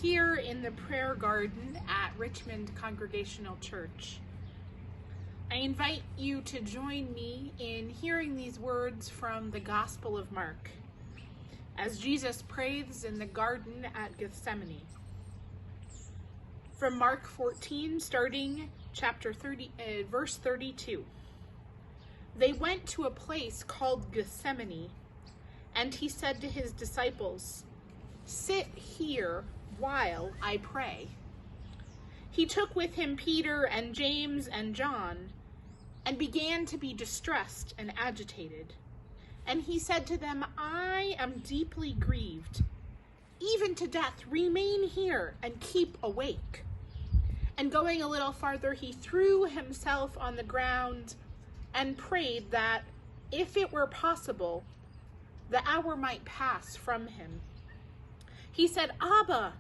here in the prayer garden at Richmond Congregational Church. I invite you to join me in hearing these words from the Gospel of Mark, as Jesus prays in the garden at Gethsemane. From Mark 14, starting chapter 30, verse 32. They went to a place called Gethsemane, and he said to his disciples, "Sit here while I pray." He took with him Peter and James and John, and began to be distressed and agitated. And he said to them, "I am deeply grieved, even to death. Remain here and keep awake." And going a little farther, he threw himself on the ground and prayed that, if it were possible, the hour might pass from him. He said, "Abba,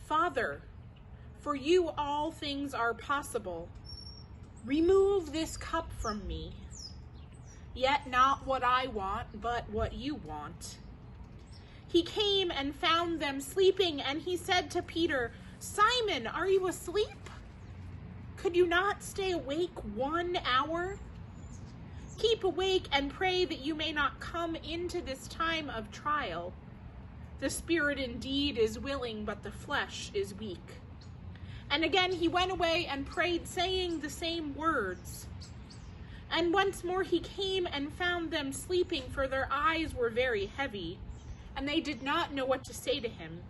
Father, for you all things are possible. Remove this cup from me. Yet not what I want, but what you want." He came and found them sleeping, and he said to Peter, "Simon, are you asleep? Could you not stay awake 1 hour? Keep awake and pray that you may not come into this time of trial. The spirit indeed is willing, but the flesh is weak." And again he went away and prayed, saying the same words. And once more he came and found them sleeping, for their eyes were very heavy, and they did not know what to say to him.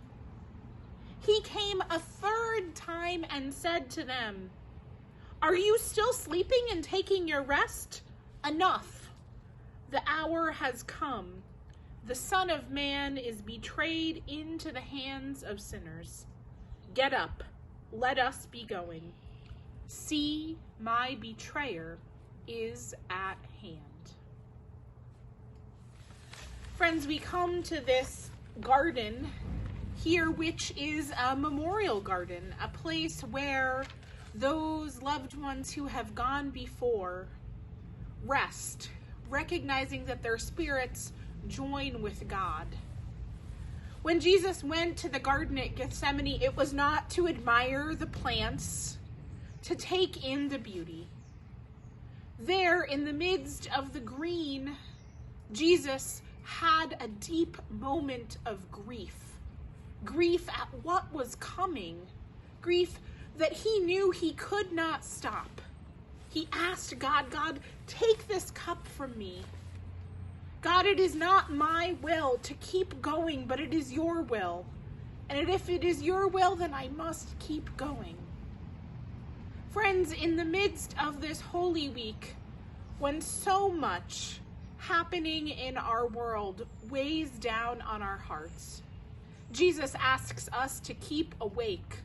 He came a third time and said to them, "Are you still sleeping and taking your rest? Enough! The hour has come. The Son of Man is betrayed into the hands of sinners. Get up, let us be going. See, my betrayer is at hand." Friends, we come to this garden here, which is a memorial garden, a place where those loved ones who have gone before rest, recognizing that their spirits join with God. When Jesus went to the garden at Gethsemane, it was not to admire the plants, to take in the beauty. There, in the midst of the green, Jesus had a deep moment of grief. Grief at what was coming. Grief that he knew he could not stop. He asked God, "God, take this cup from me. God, it is not my will to keep going, but it is your will. And if it is your will, then I must keep going." Friends, in the midst of this Holy Week, when so much happening in our world weighs down on our hearts, Jesus asks us to keep awake,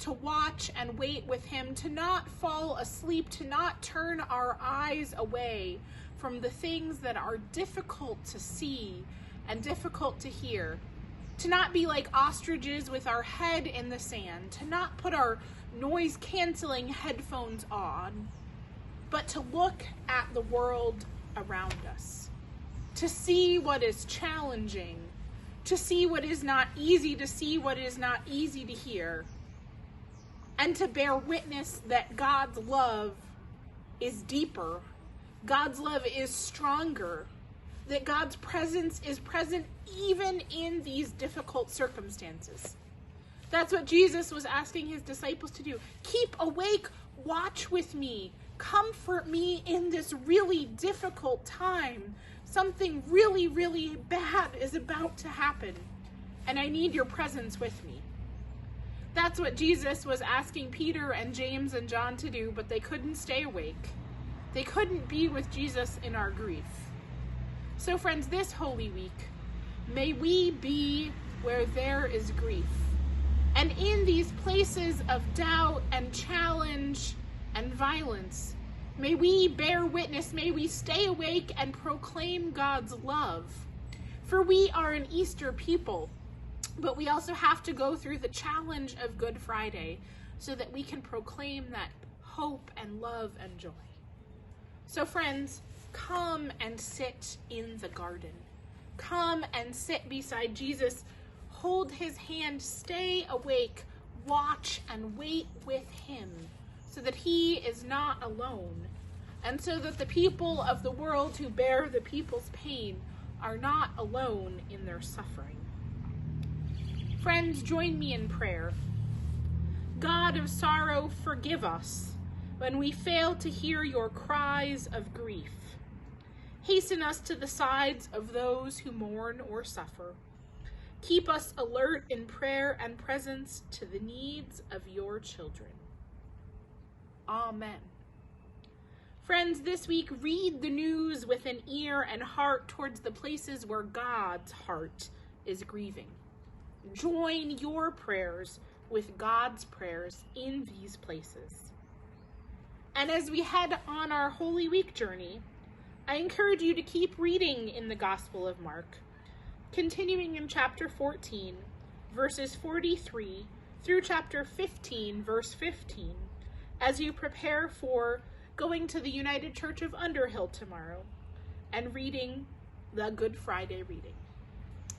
to watch and wait with him, to not fall asleep, to not turn our eyes away from the things that are difficult to see and difficult to hear, to not be like ostriches with our head in the sand, to not put our noise-canceling headphones on, but to look at the world around us, to see what is challenging, to see what is not easy to see, what is not easy to hear, and to bear witness that God's love is deeper, God's love is stronger, that God's presence is present even in these difficult circumstances. That's what Jesus was asking his disciples to do. Keep awake, watch with me, comfort me in this really difficult time. Something really, really bad is about to happen, and I need your presence with me. That's what Jesus was asking Peter and James and John to do, but they couldn't stay awake. They couldn't be with Jesus in our grief. So friends, this Holy Week, may we be where there is grief. And in these places of doubt and challenge and violence, may we bear witness, may we stay awake and proclaim God's love. For we are an Easter people, but we also have to go through the challenge of Good Friday so that we can proclaim that hope and love and joy. So friends, come and sit in the garden. Come and sit beside Jesus, Hold his hand, stay awake, watch and wait with him, so that he is not alone, and so that the people of the world who bear the people's pain are not alone in their suffering. Friends, join me in prayer. God of sorrow, forgive us when we fail to hear your cries of grief. Hasten us to the sides of those who mourn or suffer. Keep us alert in prayer and presence to the needs of your children. Amen. Friends, this week, read the news with an ear and heart towards the places where God's heart is grieving. Join your prayers with God's prayers in these places. And as we head on our Holy Week journey, I encourage you to keep reading in the Gospel of Mark, continuing in chapter 14, verses 43 through chapter 15, verse 15, as you prepare for going to the United Church of Underhill tomorrow and reading the Good Friday reading.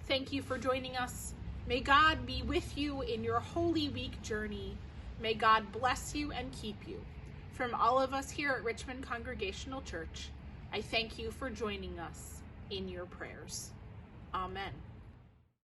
Thank you for joining us. May God be with you in your Holy Week journey. May God bless you and keep you. From all of us here at Richmond Congregational Church, I thank you for joining us in your prayers. Amen.